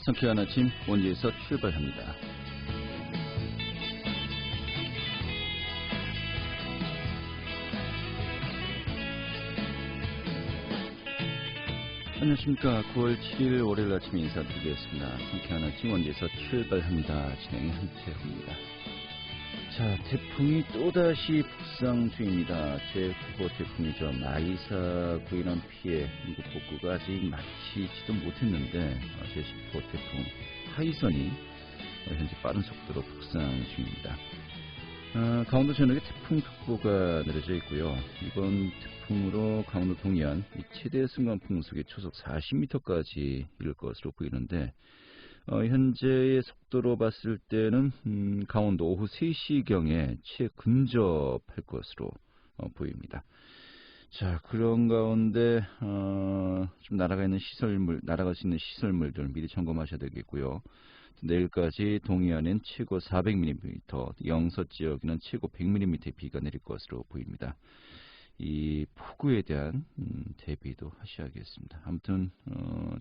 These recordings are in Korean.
상쾌한 아침 원주에서 출발합니다. 안녕하십니까. 9월 7일 월요일 아침 인사드리겠습니다. 상쾌한 아침 원주에서 출발합니다. 진행의 한태호입니다. 자, 태풍이 또다시 북상 중입니다. 제9호 태풍이죠. 마이사고 인한 피해, 미국 복구가 아직 마치지도 못했는데 제10호 태풍 하이선이 현재 빠른 속도로 북상 중입니다. 강원도 전역에 태풍특보가 내려져 있고요. 이번 태풍으로 강원도 동해안 최대 순간 풍속이 초속 40m까지 이를 것으로 보이는데 현재의 속도로 봤을 때는 강원도 오후 3시경에 최근접할 것으로 보입니다. 자, 그런 가운데 좀 날아갈 수 있는 시설물들 미리 점검하셔야 되겠고요. 내일까지 동해안은 최고 400mm, 영서 지역에는 최고 100mm의 비가 내릴 것으로 보입니다. 이 폭우에 대한 대비도 하셔야겠습니다. 아무튼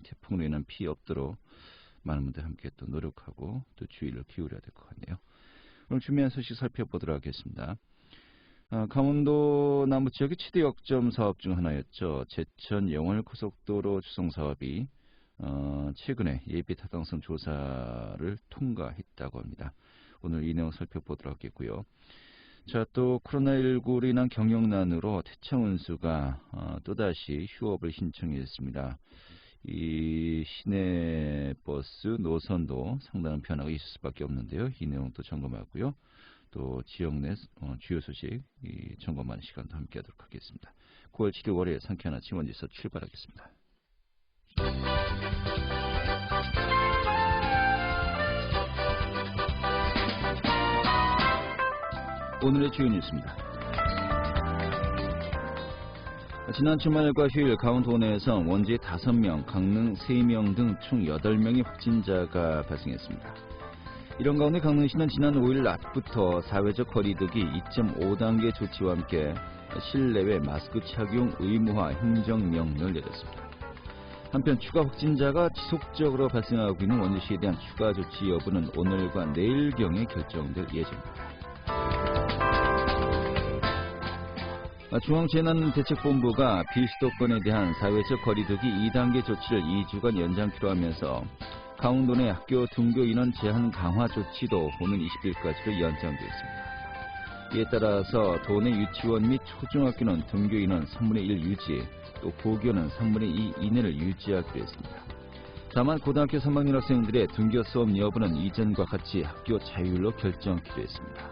태풍으로 인한 피해 없도록 많은 분들 함께 또 노력하고 또 주의를 기울여야 될 것 같네요. 그럼 준비한 소식 살펴보도록 하겠습니다. 강원도 남부 지역의 최대 역점 사업 중 하나였죠. 제천 영월 고속도로 주송 사업이 최근에 예비 타당성 조사를 통과했다고 합니다. 오늘 이 내용 살펴보도록 하겠고요. 자, 또 코로나19로 인한 경영난으로 태창 운수가 또다시 휴업을 신청했습니다. 이 시내 버스 노선도 상당한 변화가 있을 수밖에 없는데요. 이 내용도 점검하고요. 또 지역 내 주요 소식 점검하는 시간도 함께 하도록 하겠습니다. 9월 7일 월요일 상쾌한 아침 원주에서 출발하겠습니다. 오늘의 주요 뉴스입니다. 지난 주말과 휴일 강원도 내에서 원주에 5명, 강릉 3명 등 총 8명의 확진자가 발생했습니다. 이런 가운데 강릉시는 지난 5일 낮부터 사회적 거리두기 2.5단계 조치와 함께 실내외 마스크 착용 의무화 행정명령을 내렸습니다. 한편 추가 확진자가 지속적으로 발생하고 있는 원주시에 대한 추가 조치 여부는 오늘과 내일경에 결정될 예정입니다. 중앙재난대책본부가 비수도권에 대한 사회적 거리두기 2단계 조치를 2주간 연장키로 하면서 강원도 내 학교 등교 인원 제한 강화 조치도 오는 20일까지로 연장되었습니다. 이에 따라서 도내 유치원 및 초중학교는 등교 인원 3분의 1 유지, 또 고교는 3분의 2 이내를 유지하기로 했습니다. 다만 고등학교 3학년 학생들의 등교 수업 여부는 이전과 같이 학교 자율로 결정키로 했습니다.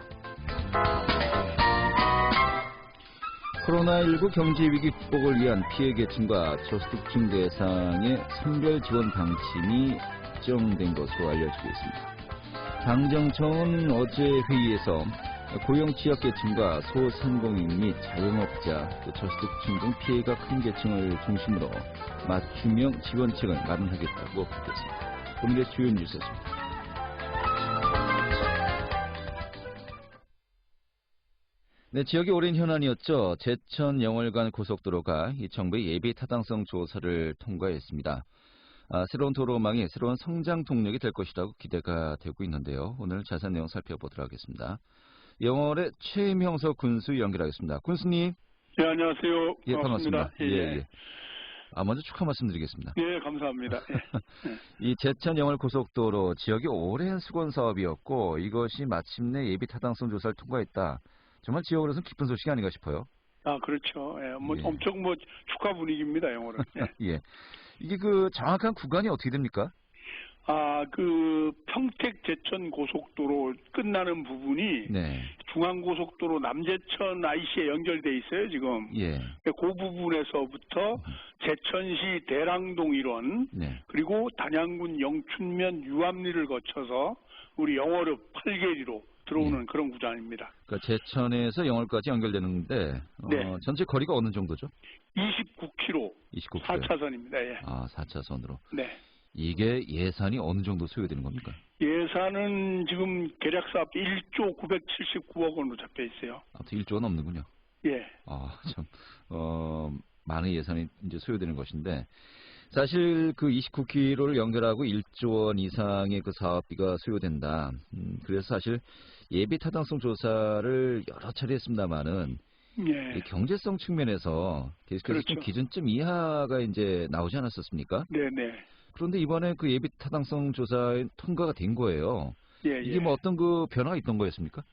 코로나19 경제위기 극복을 위한 피해계층과 저소득층 대상의 선별 지원 방침이 확정된 것으로 알려지고 있습니다. 당정청은 어제 회의에서 고용 취약계층과 소상공인 및 자영업자, 또 저소득층 등 피해가 큰 계층을 중심으로 맞춤형 지원책을 마련하겠다고 밝혔습니다. 오늘의 주요 뉴스였습니다. 네, 지역이 오랜 현안이었죠. 제천 영월 간 고속도로가 이 정부의 예비 타당성 조사를 통과했습니다. 새로운 도로망이 새로운 성장 동력이 될 것이라고 기대가 되고 있는데요. 오늘 자세한 내용 살펴보도록 하겠습니다. 영월의 최명석 군수 연결하겠습니다. 군수님. 네, 안녕하세요. 예, 반갑습니다. 예. 먼저 축하 말씀드리겠습니다. 예, 감사합니다. 이 제천 영월 고속도로 지역이 오랜 수건 사업이었고 이것이 마침내 예비 타당성 조사를 통과했다. 정말 지역으로서는 기쁜 소식이 아닌가 싶어요. 그렇죠. 예, 엄청 축하 분위기입니다, 영어는. 예. 이게 정확한 구간이 어떻게 됩니까? 평택 제천 고속도로 끝나는 부분이 네. 중앙고속도로 남제천 IC에 연결돼 있어요, 지금. 예. 그 부분에서부터 제천시 대랑동 일원, 네. 그리고 단양군 영춘면 유암리를 거쳐서 우리 영월읍 8개리로 들어오는 그런 구간입니다. 그러니까 제천에서 영월까지 연결되는데 네. 전체 거리가 어느 정도죠? 29km. 29km. 4차선입니다. 예. 4차선으로. 네. 이게 예산이 어느 정도 소요되는 겁니까? 예산은 지금 계략 사업 1조 979억 원으로 잡혀 있어요. 아무튼 1조가 넘는군요. 예. 참 많은 예산이 이제 소요되는 것인데 사실 그 29km를 연결하고 1조 원 이상의 그 사업비가 소요된다. 그래서 사실 예비 타당성 조사를 여러 차례 했습니다만은 예. 이 경제성 측면에서 계속해서 좀 그렇죠. 기준점 이하가 이제 나오지 않았었습니까? 네네. 그런데 이번에 그 예비 타당성 조사에 통과가 된 거예요. 예, 이게 예. 뭐 어떤 그 변화가 있던 거였습니까?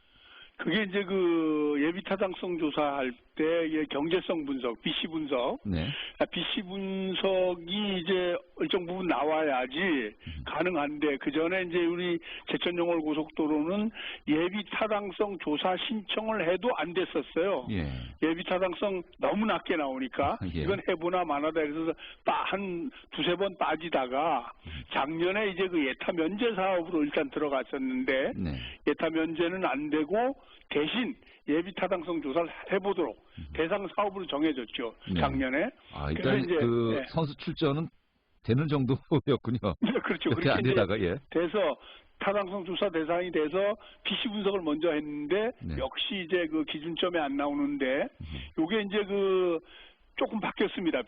그게 이제 그 예비 타당성 조사할 때의 경제성 분석, BC 분석, 네. BC 분석이 이제 일정 부분 나와야지 가능한데 그 전에 이제 우리 제천영월 고속도로는 예비 타당성 조사 신청을 해도 안 됐었어요. 예. 예비 타당성 너무 낮게 나오니까 예. 이건 해보나 마나다 그래서 한 두세 번 빠지다가 작년에 이제 그 예타 면제 사업으로 일단 들어갔었는데 네. 예타 면제는 안 되고 대신 예비 타당성 조사를 해보도록 대상 사업으로 정해졌죠. 네. 작년에. 아, 일단 그래서 이제, 그 예. 선수 출전은 되는 정도였군요. 그렇죠. 몇개 안 그렇게 이제 되다가 예. 돼서 타당성 조사 대상이 돼서 BC 분석을 먼저 했는데 네. 역시 이제 그 기준점에 안 나오는데 요게 이제 그 조금 바뀌었습니다.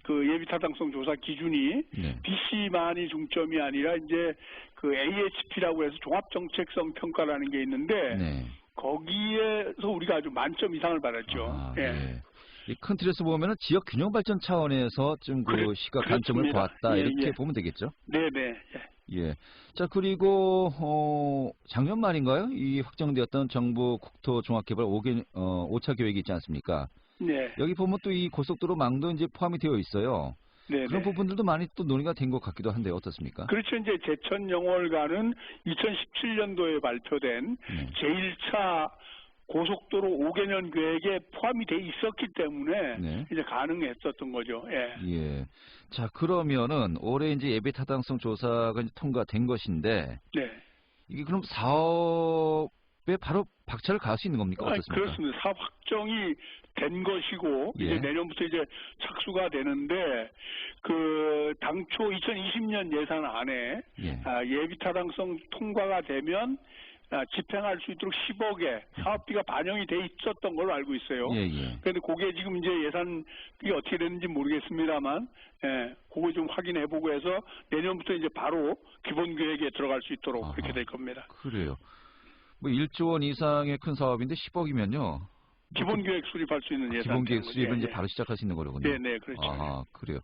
그 예비 타당성 조사 기준이 네. BC만이 중점이 아니라 이제 그 AHP라고 해서 종합 정책성 평가라는 게 있는데 네. 거기에서 우리가 아주 만점 이상을 받았죠. 아, 예. 예. 이 큰 틀에서 보면은 지역 균형 발전 차원에서 좀 그 시각 관점을 그렇습니다. 보았다 예, 이렇게 예. 보면 되겠죠. 네네. 예. 예. 자, 그리고 작년 말인가요? 이 확정되었던 정부 국토 종합개발 5차 계획이 있지 않습니까? 네. 여기 보면 또 이 고속도로 망도 이제 포함이 되어 있어요. 네네. 그런 부분들도 많이 또 논의가 된 것 같기도 한데 어떻습니까? 그렇죠. 이제 제천 영월간은 2017년도에 발표된 네. 제1차 고속도로 5개년 계획에 포함이 돼 있었기 때문에 네. 이제 가능했었던 거죠. 예. 예. 자, 그러면은 올해 이제 예비 타당성 조사가 이제 통과된 것인데 네. 이게 그럼 사업에 바로 박차를 가할 수 있는 겁니까? 어떻습니까? 그렇습니다. 사업 확정이 된 것이고 예. 이제 내년부터 이제 착수가 되는데 그 당초 2020년 예산안에 예. 예비 타당성 통과가 되면 집행할 수 있도록 10억의 사업비가 반영이 돼 있었던 걸로 알고 있어요. 예, 예. 그런데 그게 지금 이제 예산이 어떻게 됐는지 모르겠습니다만, 그거 좀 확인해보고 해서 내년부터 이제 바로 기본 계획에 들어갈 수 있도록 아하. 그렇게 될 겁니다. 그래요. 뭐 1조 원 이상의 큰 사업인데 10억이면요. 기본 계획 수립할 수 있는 예산. 기본 계획 수립은 이제 바로 시작할 수 있는 거로군요. 네, 그렇죠. 아, 그래요.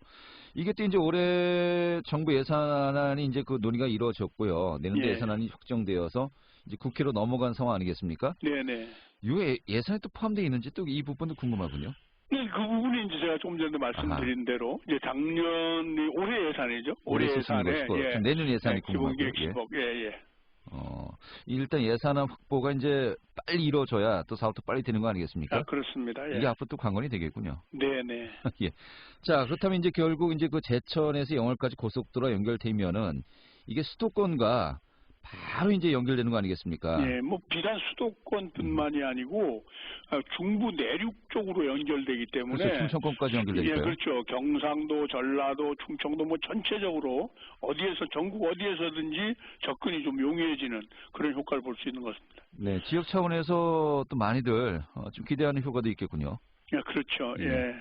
이게 또 이제 올해 정부 예산안이 이제 그 논의가 이루어졌고요. 내년도 예. 예산안이 확정되어서 이제 국회로 넘어간 상황 아니겠습니까? 네네. 이 예산에 또 포함되어 있는지 또 이 부분도 궁금하군요. 네, 그 부분이 이제 제가 조금 전에 말씀드린 대로 이제 작년 올해 예산이죠. 올해 예산에 것이고 내년 예산이 기본 궁금하고요. 계획 10억. 예. 일단 예산안 확보가 이제 빨리 이루어져야 또 사업도 빨리 되는 거 아니겠습니까? 그렇습니다. 예. 이게 앞으로 또 관건이 되겠군요. 네네. 예. 자, 그렇다면 이제 결국 이제 그 제천에서 영월까지 고속도로 연결되면은 이게 수도권과 바로 이제 연결되는 거 아니겠습니까? 예, 뭐 비단 수도권뿐만이 아니고 중부 내륙 쪽으로 연결되기 때문에 그래서 충청권까지 연결되니까요. 예, 그렇죠. 경상도, 전라도, 충청도 뭐 전체적으로 전국 어디에서든지 접근이 좀 용이해지는 그런 효과를 볼 수 있는 것 같습니다. 네, 지역 차원에서 또 많이들 좀 기대하는 효과도 있겠군요. 예, 그렇죠. 예.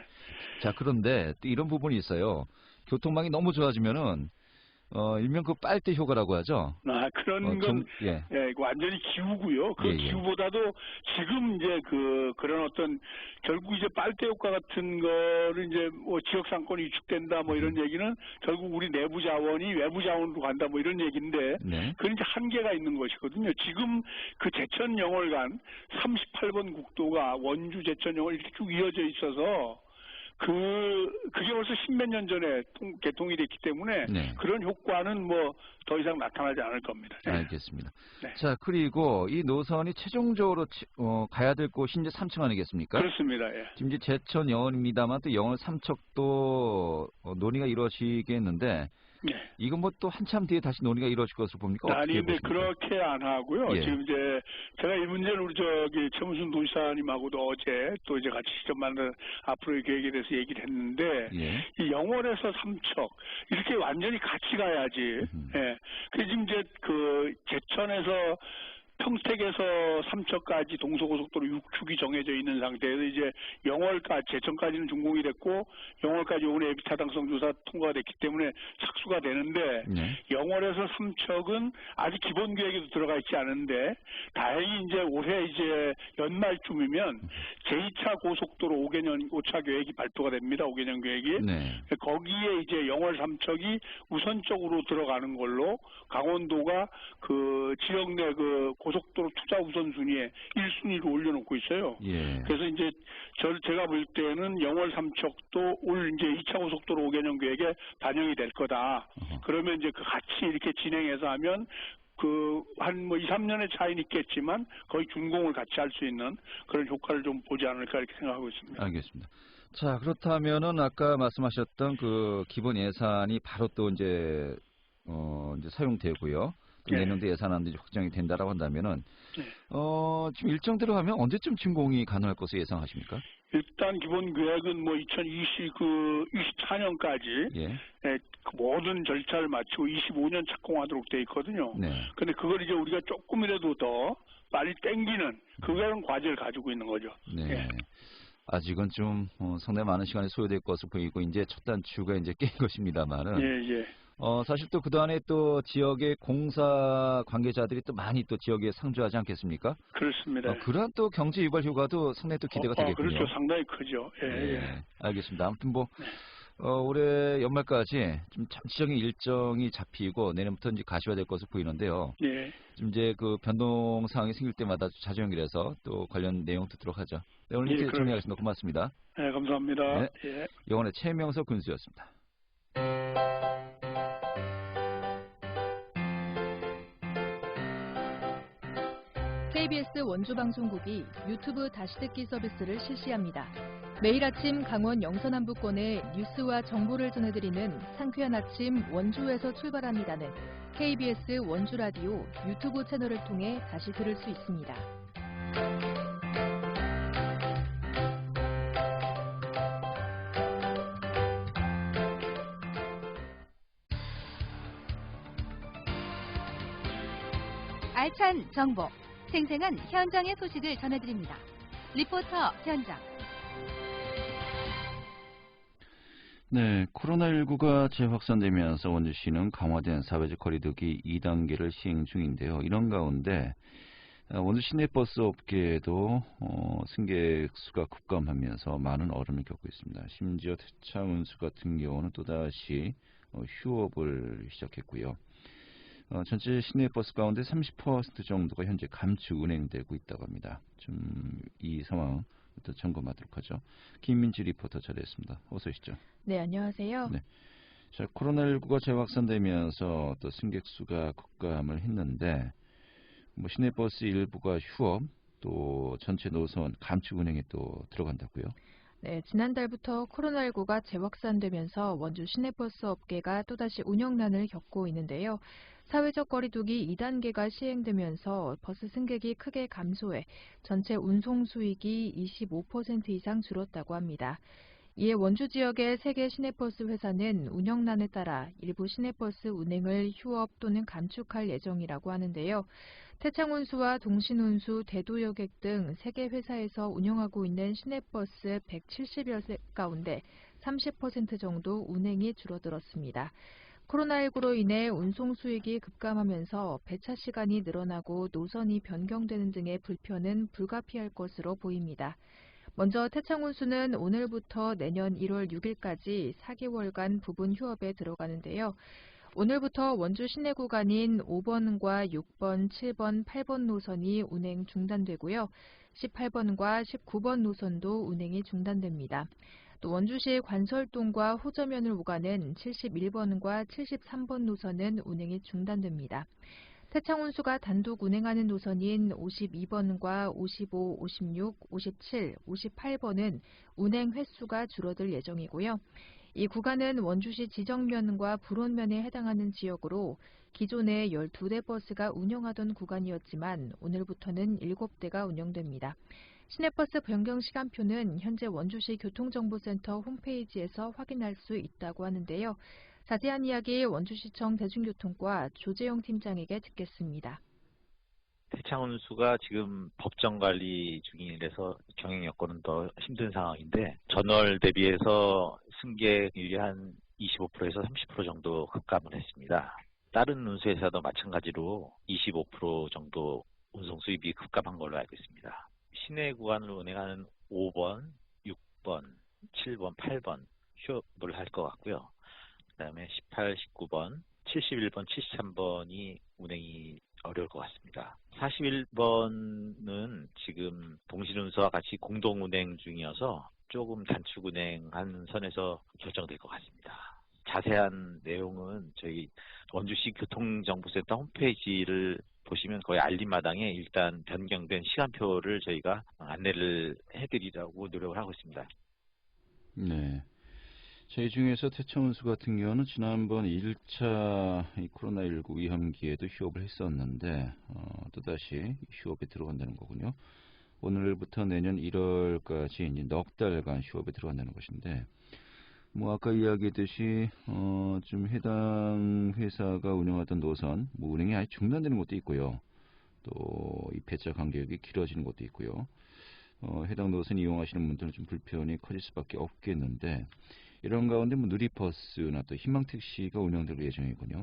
자, 그런데 또 이런 부분이 있어요. 교통망이 너무 좋아지면은 일명 그 빨대 효과라고 하죠. 그런 건 예. 완전히 기후고요. 그 예. 기후보다도 지금 이제 그런 어떤 결국 이제 빨대 효과 같은 거를 이제 뭐 지역 상권이 위축된다 뭐 이런 얘기는 결국 우리 내부 자원이 외부 자원으로 간다 뭐 이런 얘기인데 네. 그건 이제 한계가 있는 것이거든요. 지금 그 제천 영월간 38번 국도가 원주 제천 영월 이렇게 쭉 이어져 있어서 그게 벌써 십몇 년 전에 개통이 됐기 때문에 네. 그런 효과는 뭐 더 이상 나타나지 않을 겁니다. 알겠습니다. 네. 자, 그리고 이 노선이 최종적으로 가야 될 곳이 이제 삼척 아니겠습니까? 그렇습니다. 예. 지금 이제 제천 영월입니다만 또 영월 삼척도 논의가 이루어지겠는데 예. 이건 뭐 또 한참 뒤에 다시 논의가 이루어질 것으로 봅니까? 아니, 근데 보십니까? 그렇게 안 하고요. 예. 지금 이제 제가 이 문제를 우리 최문순 도지사님하고도 어제 또 이제 같이 직접 만든 앞으로의 계획에 대해서 얘기를 했는데 예. 이 영월에서 삼척 이렇게 완전히 같이 가야지. 예. 그 지금 이제 그 제천에서 평택에서 삼척까지 동서고속도로 6축이 정해져 있는 상태에서 이제 영월까지 제천까지는 준공이 됐고 영월까지 오늘 예비 타당성 조사 통과가 됐기 때문에 착수가 되는데 네. 영월에서 삼척은 아직 기본 계획에도 들어가 있지 않은데 다행히 이제 올해 이제 연말쯤이면 제2차 고속도로 5차 계획이 발표가 됩니다. 5개년 계획이. 네. 거기에 이제 영월 삼척이 우선적으로 들어가는 걸로 강원도가 그 지역 내 그 고속도로 투자 우선순위에 1순위로 올려놓고 있어요. 예. 그래서 이제 제가 볼 때는 영월 삼척도 올 이제 2차 고속도로 5개년 계획에 반영이 될 거다. 그러면 이제 그 같이 이렇게 진행해서 하면 그 한 뭐 2, 3년의 차이는 있겠지만 거의 준공을 같이 할 수 있는 그런 효과를 좀 보지 않을까 이렇게 생각하고 있습니다. 알겠습니다. 자, 그렇다면은 아까 말씀하셨던 그 기본 예산이 바로 또 이제 이제 사용되고요. 또 네. 내년도 예산안도 확정이 된다라고 한다면은 네. 지금 일정대로 하면 언제쯤 준공이 가능할 것으로 예상하십니까? 일단 기본 계획은 뭐 2024년까지 예. 그 모든 절차를 마치고 25년 착공하도록 돼 있거든요. 네. 근데 그걸 이제 우리가 조금이라도 더 빨리 땡기는 그런 과제를 가지고 있는 거죠. 네. 예. 아직은 좀 상당히 많은 시간이 소요될 것으로 보이고 이제 첫 단추가 이제 깨인 것입니다만은 예. 사실 또 그동안에 또 지역의 공사 관계자들이 또 많이 또 지역에 상주하지 않겠습니까? 그렇습니다. 그러한 또 경제 유발 효과도 상당히 또 기대가 되겠군요. 그렇죠. 상당히 크죠. 예. 네, 알겠습니다. 아무튼 뭐 올해 연말까지 좀 잠시적인 일정이 잡히고 내년부터 이제 가시화될 것으로 보이는데요. 예. 좀 이제 그 변동 사항이 생길 때마다 자주 연결해서 또 관련 내용 듣도록 하죠. 네, 오늘 이렇게 정리하겠습니다. 고맙습니다. 네, 감사합니다. 네. 예. 영원의 최명석 군수였습니다. KBS 원주방송국이 유튜브 다시 듣기 서비스를 실시합니다. 매일 아침 강원 영서남부권의 뉴스와 정보를 전해드리는 상쾌한 아침 원주에서 출발합니다는 KBS 원주라디오 유튜브 채널을 통해 다시 들을 수 있습니다. 알찬 정보, 생생한 현장의 소식을 전해드립니다. 리포터 현장. 네, 코로나19가 재확산되면서 원주시는 강화된 사회적 거리두기 2단계를 시행 중인데요. 이런 가운데 원주 시내버스 업계에도 승객 수가 급감하면서 많은 어려움을 겪고 있습니다. 심지어 대차운수 같은 경우는 또다시 휴업을 시작했고요. 전체 시내버스 가운데 30% 정도가 현재 감축 운행되고 있다고 합니다. 좀 이 상황 또 점검하도록 하죠. 김민지 리포터 자리했습니다. 어서 오시죠. 네, 안녕하세요. 네. 자, 코로나19가 재확산되면서 또 승객 수가 급감을 했는데 뭐 시내버스 일부가 휴업, 또 전체 노선 감축 운행에 또 들어간다고요? 네, 지난달부터 코로나19가 재확산되면서 원주 시내버스 업계가 또다시 운영난을 겪고 있는데요. 사회적 거리두기 2단계가 시행되면서 버스 승객이 크게 감소해 전체 운송 수익이 25% 이상 줄었다고 합니다. 이에 원주 지역의 3개 시내버스 회사는 운영난에 따라 일부 시내버스 운행을 휴업 또는 감축할 예정이라고 하는데요. 태창운수와 동신운수, 대도여객 등 3개 회사에서 운영하고 있는 시내버스 170여 대 가운데 30% 정도 운행이 줄어들었습니다. 코로나19로 인해 운송 수익이 급감하면서 배차 시간이 늘어나고 노선이 변경되는 등의 불편은 불가피할 것으로 보입니다. 먼저 태창운수는 오늘부터 내년 1월 6일까지 4개월간 부분 휴업에 들어가는데요. 오늘부터 원주 시내 구간인 5번과 6번, 7번, 8번 노선이 운행 중단되고요. 18번과 19번 노선도 운행이 중단됩니다. 또 원주시 관설동과 호저면을 오가는 71번과 73번 노선은 운행이 중단됩니다. 태창운수가 단독 운행하는 노선인 52번과 55, 56, 57, 58번은 운행 횟수가 줄어들 예정이고요. 이 구간은 원주시 지정면과 불온면에 해당하는 지역으로 기존에 12대 버스가 운영하던 구간이었지만 오늘부터는 7대가 운영됩니다. 시내버스 변경 시간표는 현재 원주시 교통정보센터 홈페이지에서 확인할 수 있다고 하는데요. 자세한 이야기 원주시청 대중교통과 조재영 팀장에게 듣겠습니다. 태창운수가 지금 법정 관리 중이라서 경영 여건은 더 힘든 상황인데 전월 대비해서 승객률이 한 25%에서 30% 정도 급감을 했습니다. 다른 운수회사도 마찬가지로 25% 정도 운송 수입이 급감한 걸로 알고 있습니다. 시내 구간을 운행하는 5번, 6번, 7번, 8번 휴업을 할 것 같고요. 그다음에 18, 19번, 71번, 73번이 운행이 어려울 것 같습니다. 41번은 지금 동신운수와 같이 공동 운행 중이어서 조금 단축 운행한 선에서 결정될 것 같습니다. 자세한 내용은 저희 원주시 교통정보센터 홈페이지를 보시면 거의 알림마당에 일단 변경된 시간표를 저희가 안내를 해드리려고 노력을 하고 있습니다. 네. 저희 중에서 태창운수 같은 경우는 지난번 1차 코로나19 위험기에도 휴업을 했었는데 또다시 휴업에 들어간다는 거군요. 오늘부터 내년 1월까지 이제 넉 달간 휴업에 들어간다는 것인데, 뭐 아까 이야기했듯이 좀 해당 회사가 운영하던 노선 운행이 아예 중단되는 것도 있고요. 또 이 배차 간격이 길어지는 것도 있고요. 해당 노선 이용하시는 분들은 좀 불편이 커질 수밖에 없겠는데, 이런 가운데 뭐 누리버스나 또 희망택시가 운영될 예정이군요.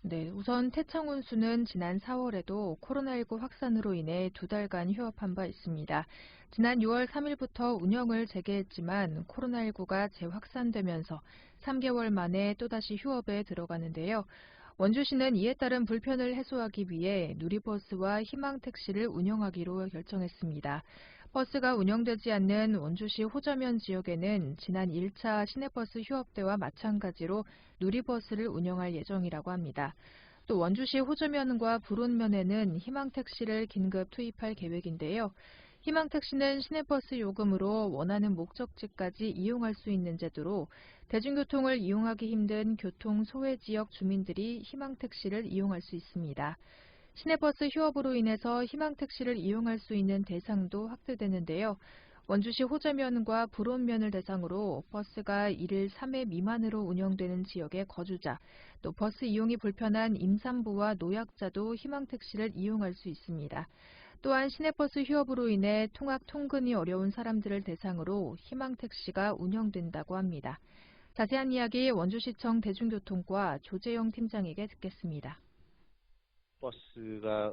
네, 우선 태창운수는 지난 4월에도 코로나19 확산으로 인해 2달간 휴업한 바 있습니다. 지난 6월 3일부터 운영을 재개했지만 코로나19가 재확산되면서 3개월 만에 또다시 휴업에 들어가는데요. 원주시는 이에 따른 불편을 해소하기 위해 누리버스와 희망택시를 운영하기로 결정했습니다. 버스가 운영되지 않는 원주시 호저면 지역에는 지난 1차 시내버스 휴업 때와 마찬가지로 누리버스를 운영할 예정이라고 합니다. 또 원주시 호저면과 불온면에는 희망택시를 긴급 투입할 계획인데요. 희망택시는 시내버스 요금으로 원하는 목적지까지 이용할 수 있는 제도로 대중교통을 이용하기 힘든 교통 소외 지역 주민들이 희망택시를 이용할 수 있습니다. 시내버스 휴업으로 인해서 희망택시를 이용할 수 있는 대상도 확대되는데요. 원주시 호저면과 불온면을 대상으로 버스가 1일 3회 미만으로 운영되는 지역의 거주자, 또 버스 이용이 불편한 임산부와 노약자도 희망택시를 이용할 수 있습니다. 또한 시내버스 휴업으로 인해 통학 통근이 어려운 사람들을 대상으로 희망택시가 운영된다고 합니다. 자세한 이야기 원주시청 대중교통과 조재영 팀장에게 듣겠습니다. 버스가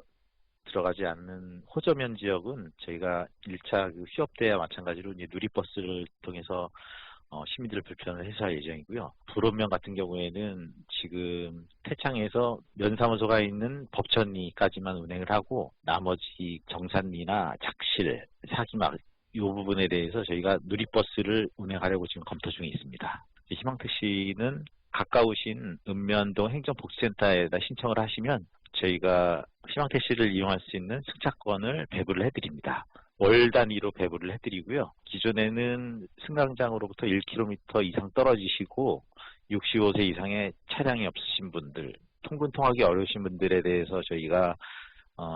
들어가지 않는 호저면 지역은 저희가 1차 휴업 때와 마찬가지로 이제 누리버스를 통해서 시민들의 불편을 해소할 예정이고요. 불온면 같은 경우에는 지금 태창에서 면사무소가 있는 법천리까지만 운행을 하고 나머지 정산리나 작실, 사기막 이 부분에 대해서 저희가 누리버스를 운행하려고 지금 검토 중에 있습니다. 희망택시는 가까우신 읍면동 행정복지센터에다 신청을 하시면 저희가 희망택시를 이용할 수 있는 승차권을 배부를 해드립니다. 월 단위로 배부를 해드리고요. 기존에는 승강장으로부터 1km 이상 떨어지시고 65세 이상의 차량이 없으신 분들, 통근 통학이 어려우신 분들에 대해서 저희가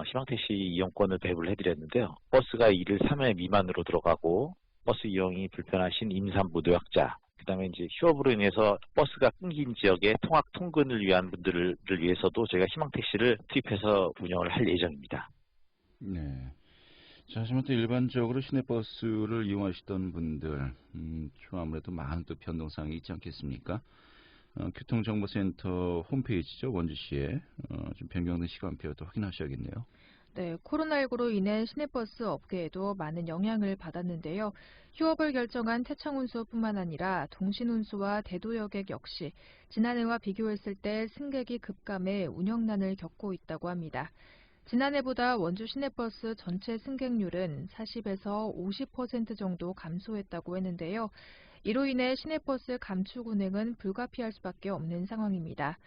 희망택시 이용권을 배부를 해드렸는데요. 버스가 1일 3회 미만으로 들어가고 버스 이용이 불편하신 임산부, 노약자, 그다음에 이제 휴업으로 인해서 버스가 끊긴 지역의 통학 통근을 위한 분들을 위해서도 저희가 희망택시를 투입해서 운영을 할 예정입니다. 네. 자, 하지만 또 일반적으로 시내버스를 이용하시던 분들, 좀 아무래도 많은 또 변동사항이 있지 않겠습니까? 교통정보센터 홈페이지죠, 원주시에 좀 변경된 시간표도 확인하셔야겠네요. 네, 코로나19로 인해 시내버스 업계에도 많은 영향을 받았는데요. 휴업을 결정한 태창운수뿐만 아니라 동신운수와 대도여객 역시 지난해와 비교했을 때 승객이 급감해 운영난을 겪고 있다고 합니다. 지난해보다 원주 시내버스 전체 승객률은 40에서 50% 정도 감소했다고 했는데요. 이로 인해 시내버스 감축 운행은 불가피할 수밖에 없는 상황입니다.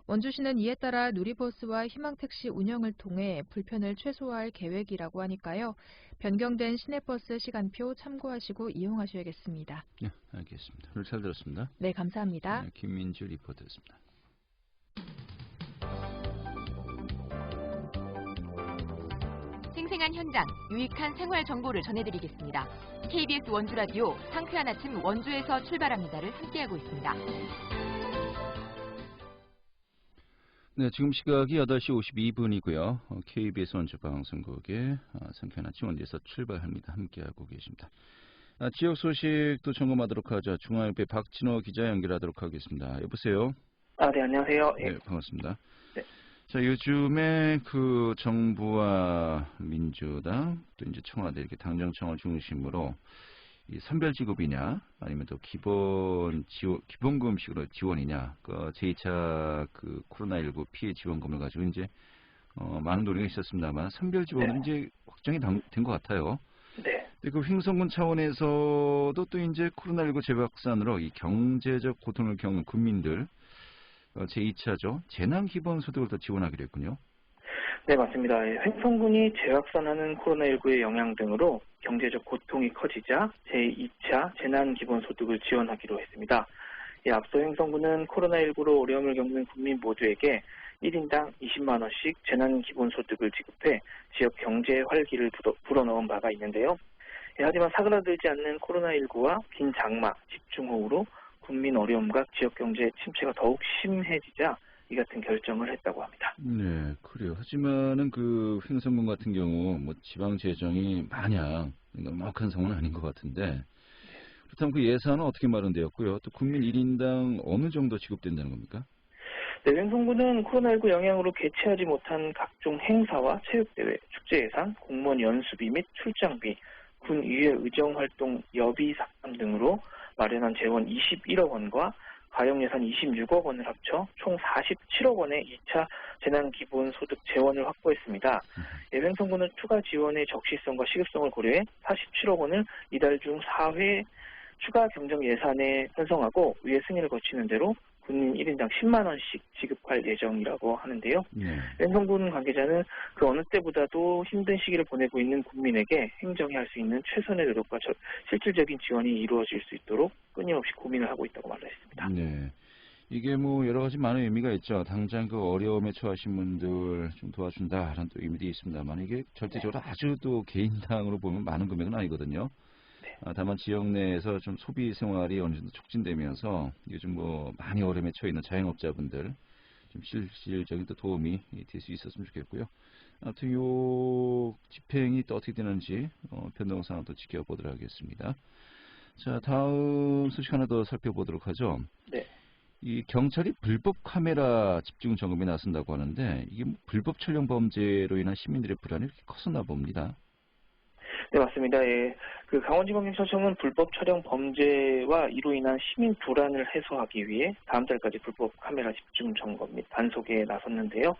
원주시는 이에 따라 누리버스와 희망택시 운영을 통해 불편을 최소화할 계획이라고 하니까요. 변경된 시내버스 시간표 참고하시고 이용하셔야겠습니다. 네, 알겠습니다. 오늘 잘 들었습니다. 네, 감사합니다. 네, 김민주 리포터였습니다. 생생한 현장, 유익한 생활 정보를 전해드리겠습니다. KBS 원주라디오 상쾌한 아침 원주에서 출발합니다를 함께하고 있습니다. 네, 지금 시각이 8시 52분이고요. KBS 원주방송국의 상쾌한 아침 원주에서 출발합니다. 함께하고 계십니다. 지역 소식도 점검하도록 하죠. 중앙일보 박진호 기자 연결하도록 하겠습니다. 여보세요? 네, 안녕하세요. 네, 반갑습니다. 네. 자, 요즘에 그 정부와 민주당 또 이제 청와대 이렇게 당정청을 중심으로 이 선별 지급이냐 아니면 또 기본금식으로 지원이냐 그 제2차 그 코로나19 피해 지원금을 가지고 이제 많은 논의가 있었습니다만 선별 지원은 이제 확정이 된 것 같아요. 네. 근데 그 횡성군 차원에서도 또 이제 코로나19 재확산으로 이 경제적 고통을 겪는 국민들 제2차죠 재난 기본소득을 더 지원하기로 했군요. 네, 맞습니다. 횡성군이 재확산하는 코로나19의 영향 등으로 경제적 고통이 커지자 제2차 재난기본소득을 지원하기로 했습니다. 앞서 횡성군은 코로나19로 어려움을 겪는 국민 모두에게 1인당 20만 원씩 재난기본소득을 지급해 지역 경제 활기를 불어넣은 바가 있는데요. 하지만 사그라들지 않는 코로나19와 긴 장마, 집중호우로 국민 어려움과 지역 경제 침체가 더욱 심해지자 이 같은 결정을 했다고 합니다. 네, 그래요. 하지만은 그 횡성군 같은 경우 뭐 지방 재정이 마냥 넉넉한 상황은 아닌 것 같은데 그렇다면 그 예산은 어떻게 마련되었고요? 또 국민 1인당 어느 정도 지급된다는 겁니까? 네, 횡성군은 코로나19 영향으로 개최하지 못한 각종 행사와 체육대회, 축제 예산, 공무원 연수비 및 출장비, 군 의회 의정활동 여비 삭감 등으로 마련한 재원 21억 원과 가용 예산 26억 원을 합쳐 총 47억 원의 2차 재난기본소득 재원을 확보했습니다. 횡성군은 추가 지원의 적시성과 시급성을 고려해 47억 원을 이달 중 4회 추가 경정 예산에 편성하고 의회 승인을 거치는 대로 군인 1인당 10만 원씩 지급할 예정이라고 하는데요. 횡성군 관계자는 그 어느 때보다도 힘든 시기를 보내고 있는 국민에게 행정이 할 수 있는 최선의 노력과 실질적인 지원이 이루어질 수 있도록 끊임없이 고민을 하고 있다고 말했습니다. 네, 이게 뭐 여러 가지 많은 의미가 있죠. 당장 그 어려움에 처하신 분들 좀 도와준다라는 또 의미도 있습니다만 이게 절대적으로 아주 또 개인당으로 보면 많은 금액은 아니거든요. 다만 지역 내에서 좀 소비 생활이 어느 정도 촉진되면서 요즘 뭐 많이 어려움에 처해 있는 자영업자분들 좀 실질적인 또 도움이 될 수 있었으면 좋겠고요. 아무튼 요 집행이 또 어떻게 되는지 변동 상황도 지켜보도록 하겠습니다. 자, 다음 소식 하나 더 살펴보도록 하죠. 네. 이 경찰이 불법 카메라 집중 점검에 나선다고 하는데 이게 불법 촬영 범죄로 인한 시민들의 불안이 이렇게 컸었나 봅니다. 네, 맞습니다. 그 강원지방경찰청은 불법 촬영 범죄와 이로 인한 시민 불안을 해소하기 위해 다음 달까지 불법 카메라 집중 점검 및 단속에 나섰는데요.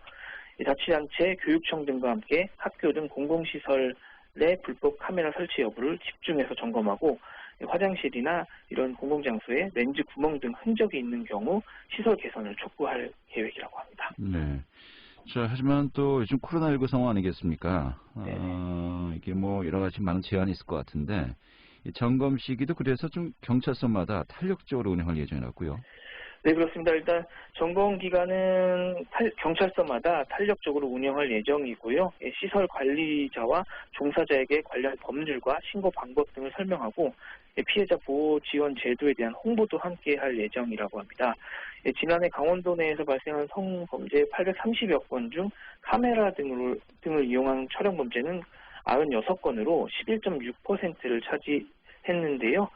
자치단체, 교육청 등과 함께 학교 등 공공시설의 불법 카메라 설치 여부를 집중해서 점검하고 화장실이나 이런 공공장소에 렌즈 구멍 등 흔적이 있는 경우 시설 개선을 촉구할 계획이라고 합니다. 네. 자, 하지만 또 요즘 코로나19 상황 아니겠습니까? 이게 뭐 여러 가지 많은 제한이 있을 것 같은데 이 점검 시기도 그래서 좀 경찰서마다 탄력적으로 운영할 예정이라고요. 네, 그렇습니다. 일단 점검 기간은 경찰서마다 탄력적으로 운영할 예정이고요. 시설 관리자와 종사자에게 관련 법률과 신고 방법 등을 설명하고 피해자 보호 지원 제도에 대한 홍보도 함께 할 예정이라고 합니다. 지난해 강원도 내에서 발생한 성범죄 830여 건 중 카메라 등을 이용한 촬영 범죄는 96건으로 11.6%를 차지했는데요.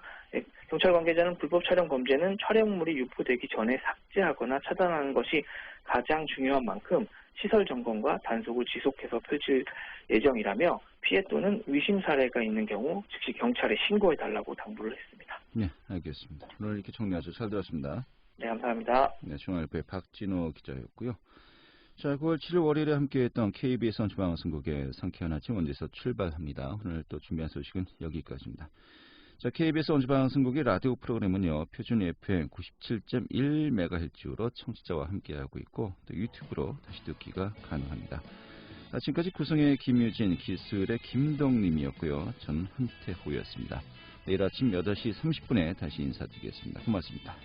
경찰 관계자는 불법 촬영 범죄는 촬영물이 유포되기 전에 삭제하거나 차단하는 것이 가장 중요한 만큼 시설 점검과 단속을 지속해서 펼칠 예정이라며 피해 또는 의심 사례가 있는 경우 즉시 경찰에 신고해달라고 당부를 했습니다. 네, 알겠습니다. 오늘 이렇게 정리하셔서 잘 들었습니다. 네, 감사합니다. 네, 중앙일보의 박진호 기자였고요. 자, 9월 7일 월요일에 함께했던 KBS 원주방송국의 상쾌한 아침 원주에서 출발합니다. 오늘 또 준비한 소식은 여기까지입니다. 자, KBS 원주방송국의 라디오 프로그램은요, 표준 FM 97.1MHz로 청취자와 함께하고 있고, 또 유튜브로 다시 듣기가 가능합니다. 지금까지 구성의 김유진, 기술의 김동림이었고요. 저는 한태호였습니다. 내일 아침 8시 30분에 다시 인사드리겠습니다. 고맙습니다.